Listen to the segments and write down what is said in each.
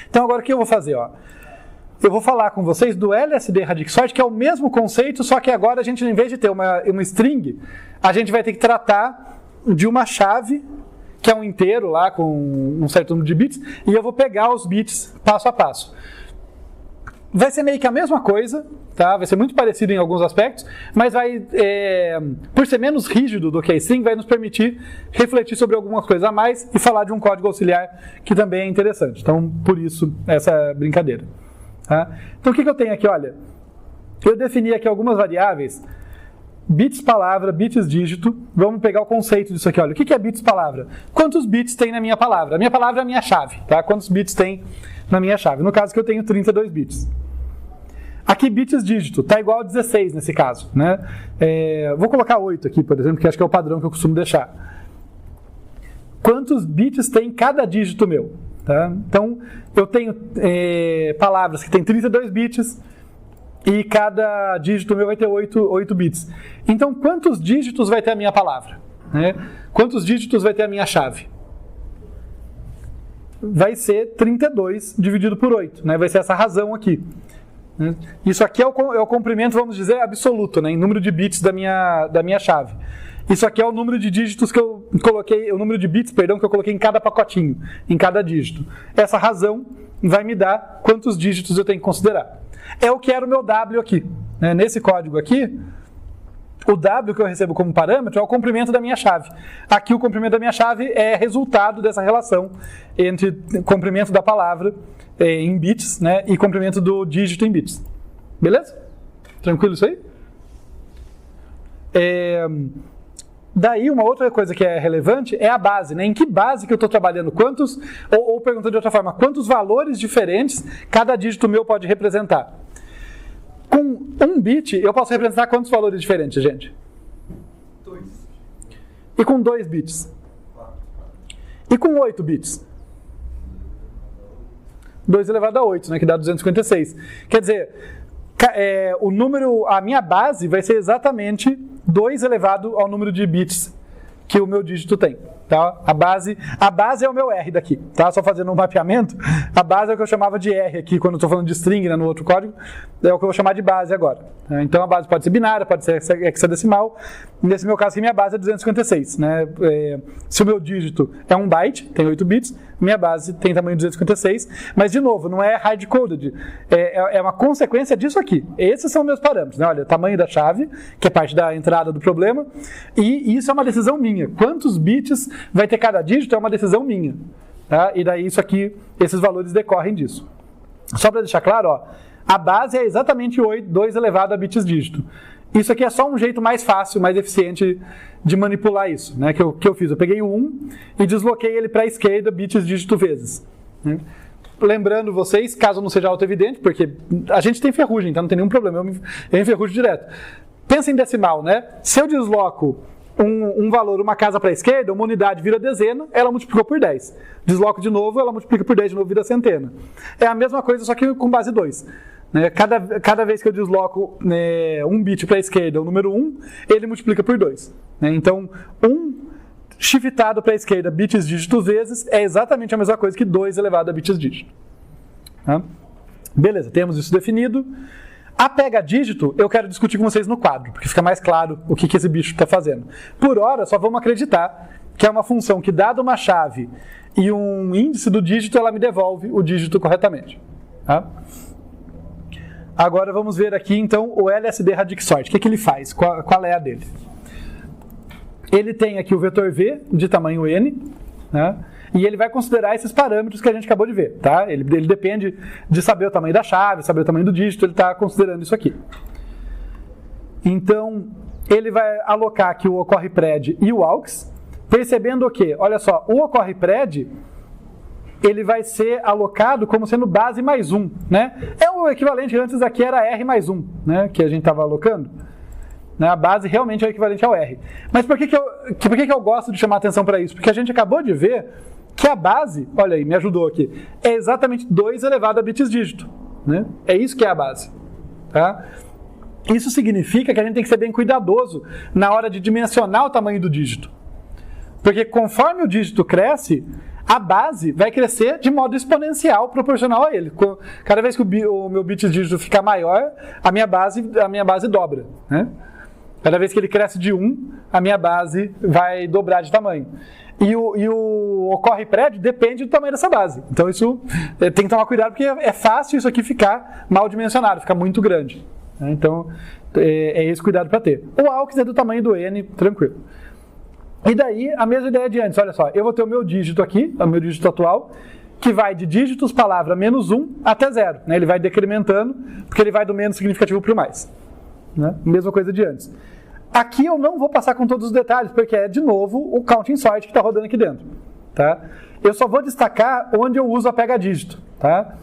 Então agora o que eu vou fazer? Ó? Eu vou falar com vocês do LSD Radixoid, que é o mesmo conceito, só que agora a gente, em vez de ter uma string, a gente vai ter que tratar de uma chave, que é um inteiro lá com um certo número de bits, e eu vou pegar os bits passo a passo. Vai ser meio que a mesma coisa, tá? Vai ser muito parecido em alguns aspectos, mas por ser menos rígido do que a string, vai nos permitir refletir sobre algumas coisas a mais e falar de um código auxiliar que também é interessante. Então, por isso, essa brincadeira. Tá? Então, o que eu tenho aqui? Olha, eu defini aqui algumas variáveis, bits palavra, bits dígito. Vamos pegar o conceito disso aqui. Olha, o que é bits palavra? Quantos bits tem na minha palavra? A minha palavra é a minha chave. Tá? Quantos bits tem na minha chave? No caso que eu tenho 32 bits. Aqui, bits dígito, está igual a 16 nesse caso. Né? Vou colocar 8 aqui, por exemplo, que acho que é o padrão que eu costumo deixar. Quantos bits tem cada dígito meu? Tá? Então, eu tenho palavras que tem 32 bits e cada dígito meu vai ter 8 bits. Então, quantos dígitos vai ter a minha palavra? Né? Quantos dígitos vai ter a minha chave? Vai ser 32 dividido por 8. Né? Vai ser essa razão aqui. Isso aqui é o comprimento, vamos dizer, absoluto, né? Em número de bits da minha chave. Isso aqui é o número de dígitos que eu coloquei, o número de bits, perdão, que eu coloquei em cada pacotinho, em cada dígito. Essa razão vai me dar quantos dígitos eu tenho que considerar. É o que era o meu W aqui. Né? Nesse código aqui, o W que eu recebo como parâmetro é o comprimento da minha chave. Aqui o comprimento da minha chave é resultado dessa relação entre comprimento da palavra em bits, né, e comprimento do dígito em bits. Beleza? Tranquilo isso aí? Daí, uma outra coisa que é relevante é a base, né? Em que base que eu estou trabalhando? Ou perguntando de outra forma, quantos valores diferentes cada dígito meu pode representar? Com 1 bit, eu posso representar quantos valores diferentes, gente? 2. E com 2 bits? 4. E com 8 bits? 2 elevado a 8, né? Que dá 256. Quer dizer, a minha base vai ser exatamente 2 elevado ao número de bits que o meu dígito tem. Tá? A base é o meu R daqui. Tá? Só fazendo um mapeamento, a base é o que eu chamava de R aqui, quando eu estou falando de string, né, no outro código, é o que eu vou chamar de base agora. Tá? Então a base pode ser binária, pode ser hexadecimal. Nesse meu caso aqui, minha base é 256. Né? Se o meu dígito é 1 byte, tem 8 bits, minha base tem tamanho 256. Mas, de novo, não é hard-coded. É uma consequência disso aqui. Esses são meus parâmetros. Né? Olha, tamanho da chave, que é parte da entrada do problema, e isso é uma decisão minha. Quantos bits vai ter cada dígito é uma decisão minha. Tá? E daí isso aqui, esses valores decorrem disso. Só para deixar claro, ó, a base é exatamente 2 elevado a bits dígito. Isso aqui é só um jeito mais fácil, mais eficiente de manipular isso. Né? Que eu fiz, eu peguei o 1 e desloquei ele para a esquerda bits dígito vezes. Né? Lembrando vocês, caso não seja auto-evidente, porque a gente tem ferrugem, então não tem nenhum problema, eu enferrujo direto. Pensa em decimal, né? Se eu desloco um valor, uma casa para a esquerda, uma unidade vira dezena, ela multiplicou por 10. Desloco de novo, ela multiplica por 10 de novo, vira centena. É a mesma coisa, só que com base 2. Né? Cada vez que eu desloco um bit para a esquerda, o número 1, ele multiplica por 2. Né? Então, 1 shiftado para a esquerda, bits dígito vezes, é exatamente a mesma coisa que 2 elevado a bits dígito. Tá? Beleza, temos isso definido. A pega dígito, eu quero discutir com vocês no quadro, porque fica mais claro o que esse bicho está fazendo. Por hora, só vamos acreditar que é uma função que, dada uma chave e um índice do dígito, ela me devolve o dígito corretamente. Tá? Agora vamos ver aqui, então, o LSD Radixoid. O que ele faz? Qual é a dele? Ele tem aqui o vetor V de tamanho n, né? E ele vai considerar esses parâmetros que a gente acabou de ver. Tá? Ele depende de saber o tamanho da chave, saber o tamanho do dígito, ele está considerando isso aqui. Então, ele vai alocar aqui o ocorre-pred e o aux, percebendo o quê? Olha só, o ocorre-pred, ele vai ser alocado como sendo base mais 1. Né? É o equivalente, antes aqui era R mais 1, né? Que a gente estava alocando. A base realmente é o equivalente ao R. Mas por que eu gosto de chamar atenção para isso? Porque a gente acabou de ver que a base, olha aí, me ajudou aqui, é exatamente 2 elevado a bits dígito. Né? É isso que é a base. Tá? Isso significa que a gente tem que ser bem cuidadoso na hora de dimensionar o tamanho do dígito. Porque conforme o dígito cresce, a base vai crescer de modo exponencial, proporcional a ele. Cada vez que o meu bits dígito ficar maior, a minha base dobra, né? Cada vez que ele cresce de 1, a minha base vai dobrar de tamanho. E o ocorre prédio depende do tamanho dessa base. Então isso tem que tomar cuidado, porque é fácil isso aqui ficar mal dimensionado, ficar muito grande. Então é esse cuidado para ter. O AUX é do tamanho do N, tranquilo. E daí, a mesma ideia de antes, olha só, eu vou ter o meu dígito aqui, o meu dígito atual, que vai de dígitos palavra menos 1 até 0. Né? Ele vai decrementando, porque ele vai do menos significativo para o mais. Né? Mesma coisa de antes. Aqui eu não vou passar com todos os detalhes, porque é, de novo, o counting sort que está rodando aqui dentro. Tá? Eu só vou destacar onde eu uso a pega dígito. Tá?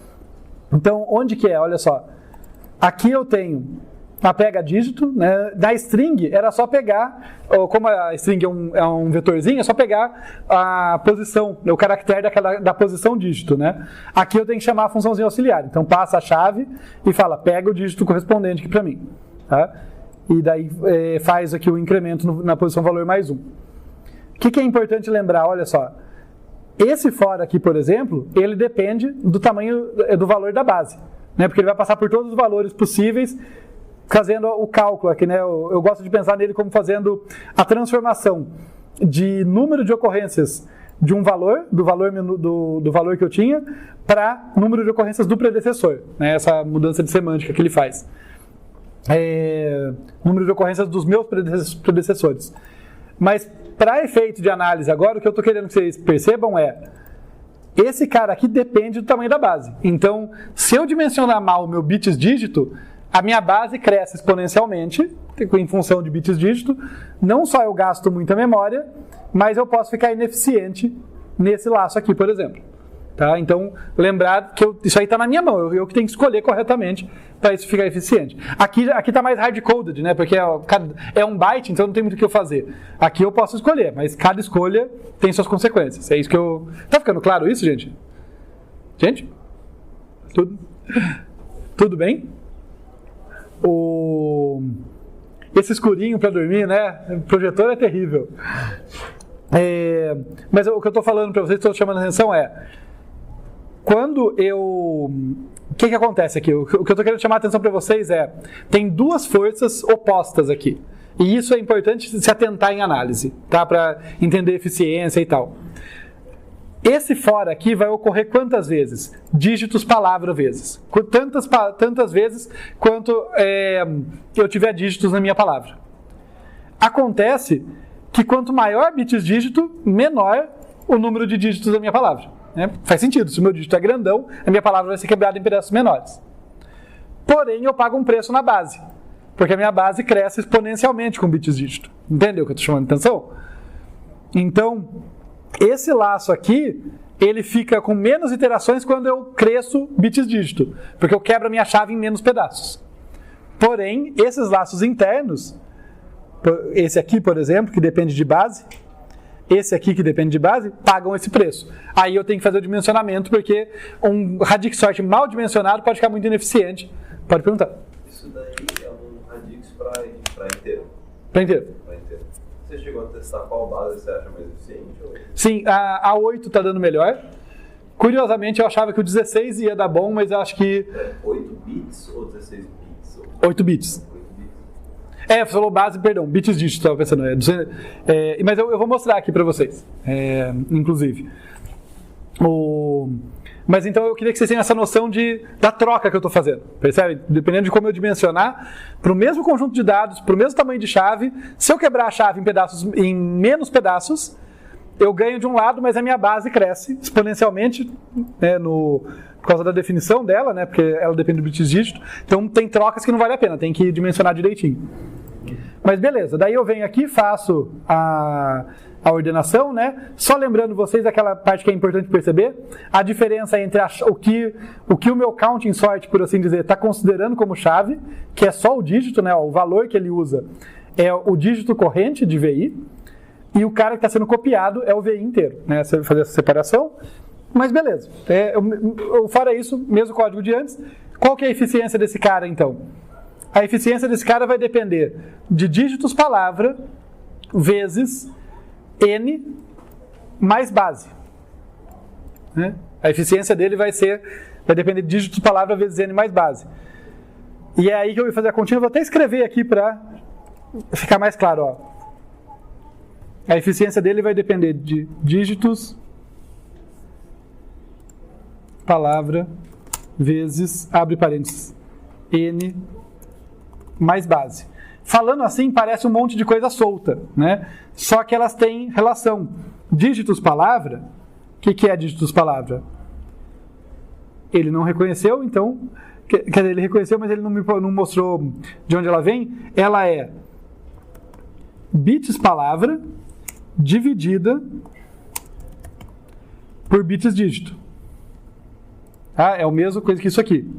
Então, onde que é? Olha só. Aqui eu tenho a pega dígito, né? Da string era só pegar, como a string é um vetorzinho, é só pegar a posição, o caractere da posição dígito, né? Aqui eu tenho que chamar a funçãozinha auxiliar, então passa a chave e fala, pega o dígito correspondente aqui para mim, tá? E daí faz aqui o incremento na posição valor mais 1. O que é importante lembrar? Olha só, esse for aqui, por exemplo, ele depende do tamanho do valor da base, né? Porque ele vai passar por todos os valores possíveis, fazendo o cálculo aqui, né? Eu gosto de pensar nele como fazendo a transformação de número de ocorrências de um valor, do valor que eu tinha, para número de ocorrências do predecessor, né? Essa mudança de semântica que ele faz. Número de ocorrências dos meus predecessores. Mas, para efeito de análise agora, o que eu estou querendo que vocês percebam esse cara aqui depende do tamanho da base. Então, se eu dimensionar mal o meu bits dígito, a minha base cresce exponencialmente, em função de bits dígito. Não só eu gasto muita memória, mas eu posso ficar ineficiente nesse laço aqui, por exemplo. Tá? Então, lembrar que isso aí está na minha mão, eu que tenho que escolher corretamente para isso ficar eficiente. Aqui está mais hard-coded, né? Porque é um byte, então não tem muito o que eu fazer. Aqui eu posso escolher, mas cada escolha tem suas consequências. É isso que eu... Tá ficando claro isso, gente? Gente? Tudo bem? Esse escurinho para dormir, né? O projetor é terrível. Mas o que eu estou falando para vocês, estou chamando a atenção quando eu... O que acontece aqui? O que eu estou querendo chamar a atenção para vocês tem duas forças opostas aqui. E isso é importante se atentar em análise, tá? Para entender eficiência e tal. Esse for aqui vai ocorrer quantas vezes? Dígitos palavra vezes. Tantas vezes quanto eu tiver dígitos na minha palavra. Acontece que quanto maior bits dígito, menor o número de dígitos da minha palavra. Né? Faz sentido, se o meu dígito é grandão, a minha palavra vai ser quebrada em pedaços menores. Porém, eu pago um preço na base, porque a minha base cresce exponencialmente com bits dígito. Entendeu o que eu estou chamando de atenção? Então, esse laço aqui, ele fica com menos iterações quando eu cresço bits dígito, porque eu quebro a minha chave em menos pedaços. Porém, esses laços internos, esse aqui, por exemplo, que depende de base, esse aqui que depende de base, pagam esse preço. Aí eu tenho que fazer o dimensionamento, porque um radix sort mal dimensionado pode ficar muito ineficiente. Pode perguntar. Isso daí é um radix para inteiro? Para inteiro. Você chegou a testar qual base você acha mais eficiente? Ou... Sim, a 8 está dando melhor. Curiosamente, eu achava que o 16 ia dar bom, mas eu acho que... 8 bits ou 16 bits? 8 bits. Você falou base, perdão, bits dígito, estava pensando. Mas eu vou mostrar aqui para vocês, inclusive. Mas então eu queria que vocês tenham essa noção da troca que eu estou fazendo. Percebe? Dependendo de como eu dimensionar, para o mesmo conjunto de dados, para o mesmo tamanho de chave, se eu quebrar a chave em menos pedaços, eu ganho de um lado, mas a minha base cresce exponencialmente, né, por causa da definição dela, né, porque ela depende do bits dígito. Então tem trocas que não vale a pena, tem que dimensionar direitinho. Mas beleza, daí eu venho aqui, faço a ordenação, né? Só lembrando vocês aquela parte que é importante perceber, a diferença entre o que o meu counting sort, por assim dizer, está considerando como chave, que é só o dígito, né? O valor que ele usa é o dígito corrente de VI, e o cara que está sendo copiado é o VI inteiro, né? Você vai fazer essa separação, mas beleza. Fora isso, mesmo código de antes, qual que é a eficiência desse cara, então? A eficiência desse cara vai depender de dígitos palavra vezes n mais base. né? A eficiência dele vai depender de dígitos palavra vezes n mais base. E é aí que eu vou fazer a continha. Eu vou até escrever aqui para ficar mais claro. Ó. A eficiência dele vai depender de dígitos palavra vezes, abre parênteses, n mais base. Falando assim, parece um monte de coisa solta, né? Só que elas têm relação. Dígitos palavra, o que é dígitos palavra? Ele não reconheceu, então... Quer dizer, ele reconheceu, mas ele não mostrou de onde ela vem. Ela é bits palavra dividida por bits dígito. Ah, é a mesma coisa que isso aqui.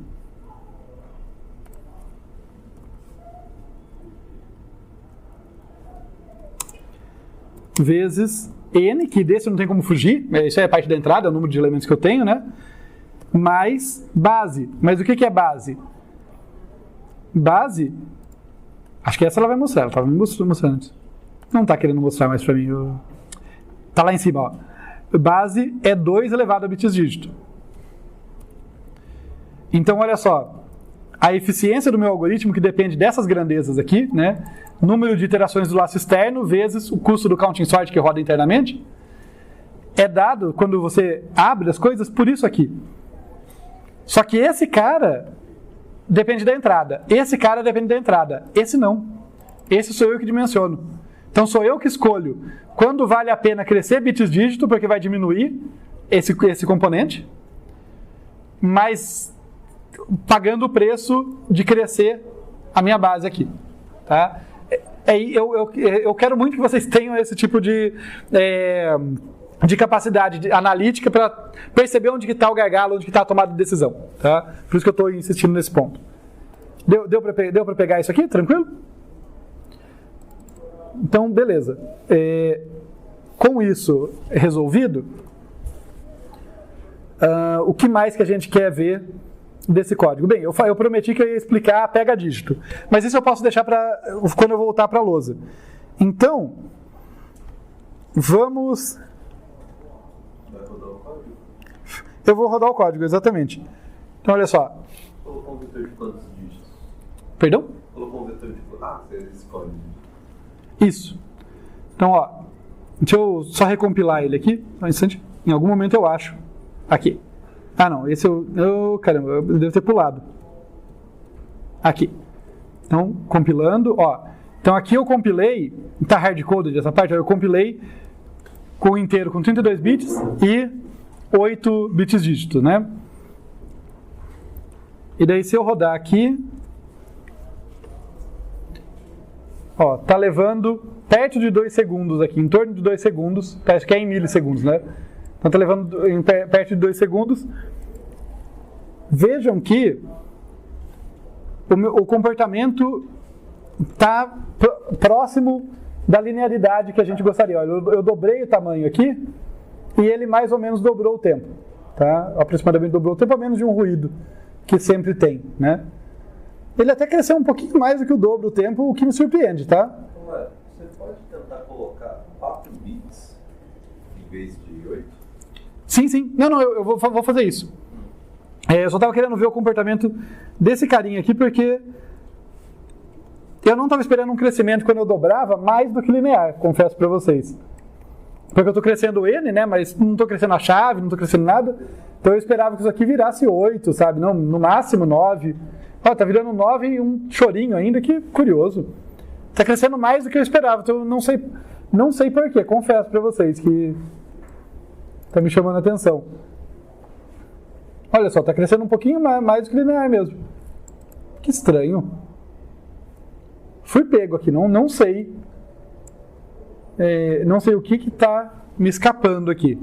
Vezes n, que desse não tem como fugir. Isso é a parte da entrada, é o número de elementos que eu tenho, né? Mais base. Mas o que é base? Base, acho que essa ela vai mostrar. Ela estava me mostrando antes. Não está querendo mostrar mais para mim. Está lá em cima, ó. Base é 2 elevado a bits dígito. Então, olha só. A eficiência do meu algoritmo, que depende dessas grandezas aqui, né? Número de iterações do laço externo vezes o custo do counting sort que roda internamente, é dado, quando você abre as coisas, por isso aqui. Só que esse cara depende da entrada. Esse cara depende da entrada. Esse não. Esse sou eu que dimensiono. Então sou eu que escolho quando vale a pena crescer bits dígito, porque vai diminuir esse componente, mas pagando o preço de crescer a minha base aqui. Tá? Eu quero muito que vocês tenham esse tipo de capacidade analítica para perceber onde está o gargalo, onde está a tomada de decisão. Tá? Por isso que eu estou insistindo nesse ponto. Deu para pegar isso aqui? Tranquilo? Então, beleza. Com isso resolvido, o que mais que a gente quer ver desse código? Bem, eu prometi que eu ia explicar a pega dígito, mas isso eu posso deixar para quando eu voltar para a lousa. Então, vamos... Eu vou rodar o código, exatamente. Então, olha só. Colocou um vetor de quantos dígitos? Perdão? Colocou um vetor de quantos? Ah, você escolhe. Isso. Então, ó. Deixa eu só recompilar ele aqui. Um instante. Em algum momento eu acho. Aqui. Ah, não. Esse caramba, eu devo ter pulado. Aqui. Então, compilando, ó. Então, aqui eu compilei. Tá hardcoded essa parte. Eu compilei com o inteiro com 32 bits e 8 bits dígitos, né? E daí se eu rodar aqui, ó, tá levando perto de 2 segundos aqui, em torno de 2 segundos, parece que é em milissegundos, né? Então tá levando perto de 2 segundos. Vejam que o comportamento tá próximo da linearidade que a gente gostaria. Olha, eu dobrei o tamanho aqui e ele mais ou menos dobrou o tempo, tá? Aproximadamente dobrou o tempo, a menos de um ruído que sempre tem, né? Ele até cresceu um pouquinho mais do que o dobro do tempo, o que me surpreende, tá? Ué, você pode tentar colocar 4 bits em vez de 8? Sim. Não, eu vou fazer isso. Eu só estava querendo ver o comportamento desse carinha aqui, porque eu não estava esperando um crescimento quando eu dobrava mais do que linear, confesso para vocês. Porque eu estou crescendo N, né? Mas não estou crescendo a chave, não estou crescendo nada. Então eu esperava que isso aqui virasse 8, sabe? Não, no máximo 9. Ó, tá virando 9 e um chorinho ainda, que curioso. Tá crescendo mais do que eu esperava. Então eu não sei porquê. Confesso para vocês que tá me chamando a atenção. Olha só, tá crescendo um pouquinho mais do que linear mesmo. Que estranho. Fui pego aqui, não sei. Não sei o que está me escapando aqui.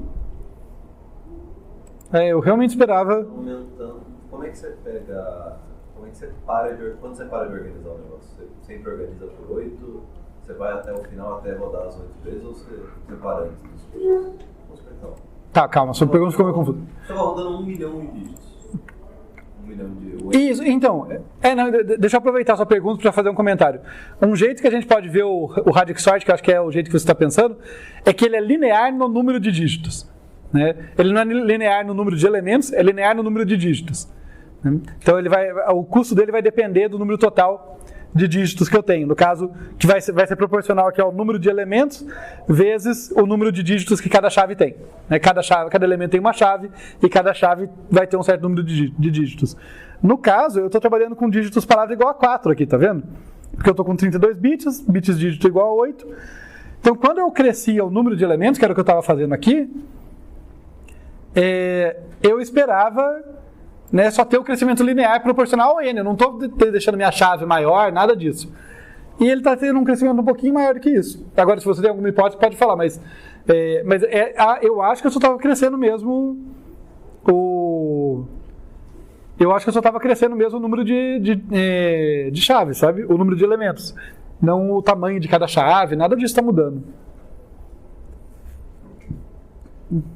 Eu realmente esperava. Aumentando. Como é que você pega. Como é que você para de. Quando você para de organizar o negócio? Você sempre organiza por 8? Você vai até o final, até rodar as 8 vezes? Ou você para antes dos dígitos? Vamos ver então. Tá, calma, sua pergunta ficou meio confusa. Você estava rodando 1 milhão de dígitos. 1 milhão de 8. Isso, então, deixa eu aproveitar a sua pergunta para fazer um comentário. Um jeito que a gente pode ver o Radix Sort, que eu acho que é o jeito que você está pensando, é que ele é linear no número de dígitos. né? Ele não é linear no número de elementos, é linear no número de dígitos. Né? Então o custo dele vai depender do número total de dígitos que eu tenho. No caso, que vai ser proporcional aqui ao número de elementos vezes o número de dígitos que cada chave tem. Né? Cada elemento tem uma chave e cada chave vai ter um certo número de dígitos. No caso, eu estou trabalhando com dígitos palavra igual a 4 aqui, tá vendo? Porque eu estou com 32 bits dígito igual a 8. Então, quando eu crescia o número de elementos, que era o que eu estava fazendo aqui, eu esperava, né, só ter o crescimento linear proporcional ao n. Eu não estou deixando minha chave maior, nada disso. E ele está tendo um crescimento um pouquinho maior do que isso. Agora, se você tem alguma hipótese, pode falar, mas eu acho que eu só estava crescendo mesmo Eu acho que eu só estava crescendo mesmo o número de chaves, sabe? O número de elementos. Não o tamanho de cada chave, nada disso está mudando.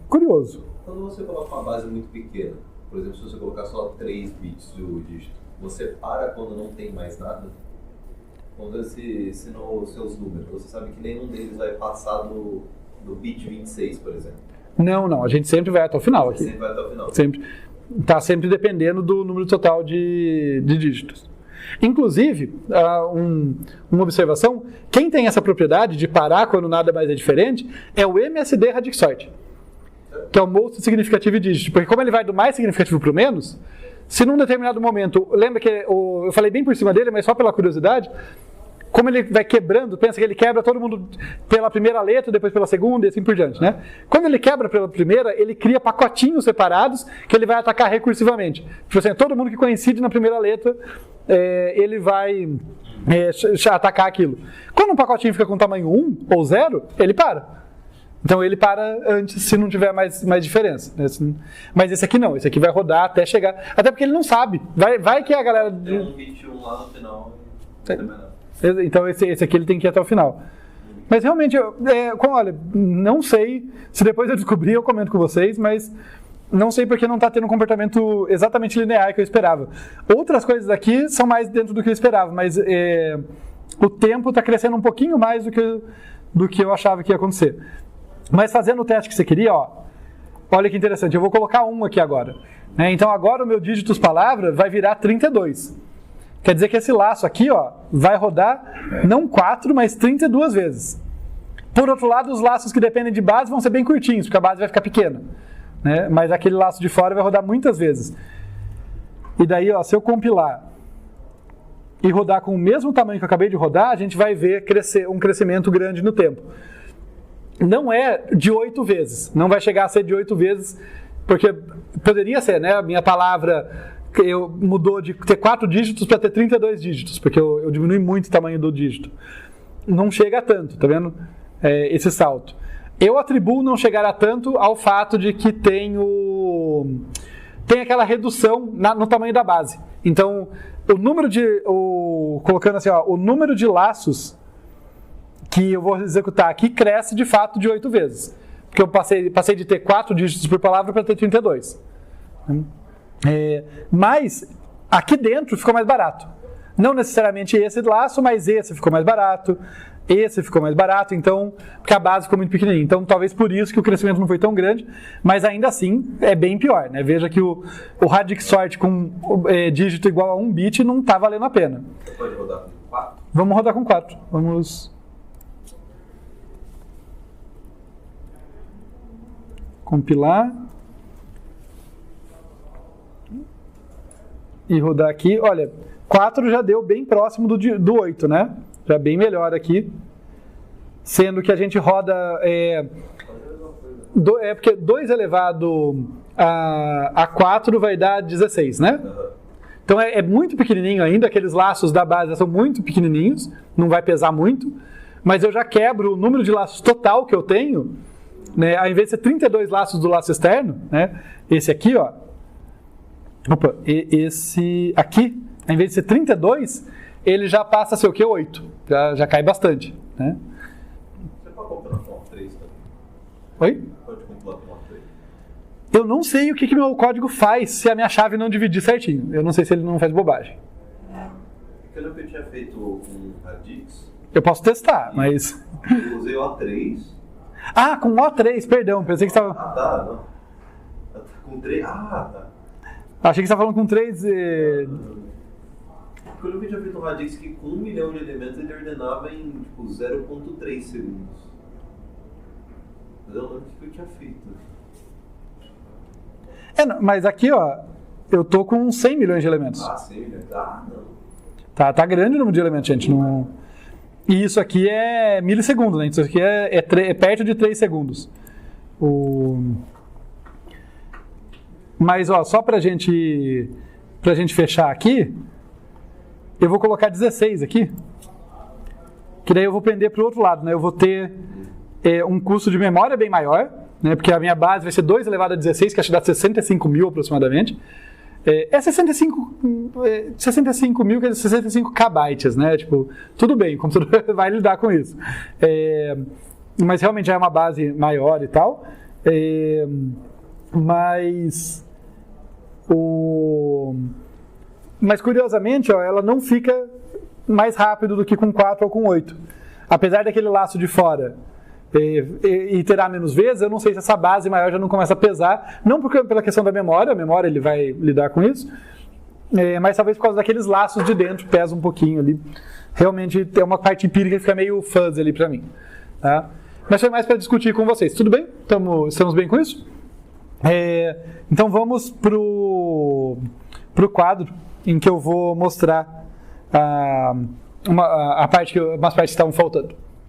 Curioso. Quando você coloca uma base muito pequena, por exemplo, se você colocar só 3 bits do dígito, você para quando não tem mais nada? Quando se nos seus números, você sabe que nenhum deles vai passar do bit 26, por exemplo. Não, a gente sempre vai até o final aqui. Sempre vai até o final. Está sempre dependendo do número total de dígitos. Inclusive, uma observação, quem tem essa propriedade de parar quando nada mais é diferente é o MSD Radix Sort, que é o Most Significant Digit, porque como ele vai do mais significativo para o menos, se num determinado momento, lembra que eu falei bem por cima dele, mas só pela curiosidade, como ele vai quebrando, pensa que ele quebra todo mundo pela primeira letra, depois pela segunda e assim por diante, né? Quando ele quebra pela primeira, ele cria pacotinhos separados que ele vai atacar recursivamente. Tipo assim, todo mundo que coincide na primeira letra, ele vai atacar aquilo. Quando um pacotinho fica com tamanho 1 ou 0, ele para. Então ele para antes, se não tiver mais diferença. Mas esse aqui não, esse aqui vai rodar até chegar. Até porque ele não sabe. Vai que a galera. Tem um 21 lá no final. Então esse aqui ele tem que ir até o final. Mas realmente, olha, não sei. Se depois eu descobrir, eu comento com vocês, mas não sei porque não está tendo um comportamento exatamente linear que eu esperava. Outras coisas aqui são mais dentro do que eu esperava, mas o tempo está crescendo um pouquinho mais do que eu achava que ia acontecer. Mas fazendo o teste que você queria, olha que interessante, eu vou colocar 1 aqui agora. Então agora o meu dígitos palavra vai virar 32. Quer dizer que esse laço aqui vai rodar não 4, mas 32 vezes. Por outro lado, os laços que dependem de base vão ser bem curtinhos, porque a base vai ficar pequena. Né? Mas aquele laço de fora vai rodar muitas vezes. E daí, se eu compilar e rodar com o mesmo tamanho que eu acabei de rodar, a gente vai ver um crescimento grande no tempo. Não é de 8 vezes, não vai chegar a ser de 8 vezes, porque poderia ser, né? A minha palavra mudou de ter 4 dígitos para ter 32 dígitos, porque eu diminui muito o tamanho do dígito. Não chega a tanto, tá vendo? Esse salto. Eu atribuo não chegar a tanto ao fato de que tem aquela redução no tamanho da base. Então, colocando assim, o número de laços que eu vou executar aqui cresce de fato de 8 vezes. Porque eu passei de ter 4 dígitos por palavra para ter 32. Mas aqui dentro ficou mais barato. Não necessariamente esse laço, mas esse ficou mais barato. Esse ficou mais barato, então, porque a base ficou muito pequenininha. Então, talvez por isso que o crescimento não foi tão grande, mas ainda assim é bem pior, né? Veja que o Radix Sort com dígito igual a 1 bit não está valendo a pena. Você pode rodar com 4? Vamos rodar com 4. Vamos compilar e rodar aqui. Olha, 4 já deu bem próximo do 8, né? Já bem melhor aqui. Sendo que a gente roda... porque 2 elevado a 4 vai dar 16, né? Então é muito pequenininho ainda. Aqueles laços da base são muito pequenininhos. Não vai pesar muito. Mas eu já quebro o número de laços total que eu tenho. Né? Ao invés de ser 32 laços do laço externo, né? Esse aqui, esse aqui, ao invés de ser 32, ele já passa a ser o quê? 8. Já cai bastante. Né? Você pode compilar com 3 também? Oi? Pode compilar com 3. Eu não sei o que meu código faz se a minha chave não dividir certinho. Eu não sei se ele não faz bobagem. Porque eu lembro que eu tinha feito um Radix. Eu posso testar, mas... Eu usei o A3. Ah, com O3, perdão, pensei que você estava... Ah, tá, não. Com 3... Ah, tá. Achei que você estava falando com 3... Porque eu nunca tinha feito um Radix que com 1 milhão de elementos ele ordenava em tipo 0.3 segundos. Mas eu não lembro o que eu tinha feito. Não, mas aqui, ó, eu tô com 100 milhões de elementos. Ah, 100 milhões? Ah, não. Tá grande o número de elementos, gente. Não... E isso aqui é milissegundos, né? Isso aqui é perto de 3 segundos. Mas, ó, só pra gente fechar aqui, eu vou colocar 16 aqui, que daí eu vou pender pro outro lado, né? Eu vou ter um custo de memória bem maior, né? Porque a minha base vai ser 2 elevado a 16, que acho que dá 65 mil aproximadamente. 65 mil, quer dizer, 65 kbytes, né? Tipo, tudo bem, o computador vai lidar com isso. Mas realmente já é uma base maior e tal. Mas curiosamente, ó, ela não fica mais rápido do que com 4 ou com 8. Apesar daquele laço de fora iterar menos vezes, eu não sei se essa base maior já não começa a pesar, não pela questão da memória, a memória ele vai lidar com isso, mas talvez por causa daqueles laços de dentro, pesa um pouquinho ali. Realmente tem uma parte empírica que fica meio fuzzy ali pra mim. Tá? Mas foi mais para discutir com vocês. Tudo bem? Estamos bem com isso? Então vamos pro quadro em que eu vou mostrar umas partes que estavam faltando.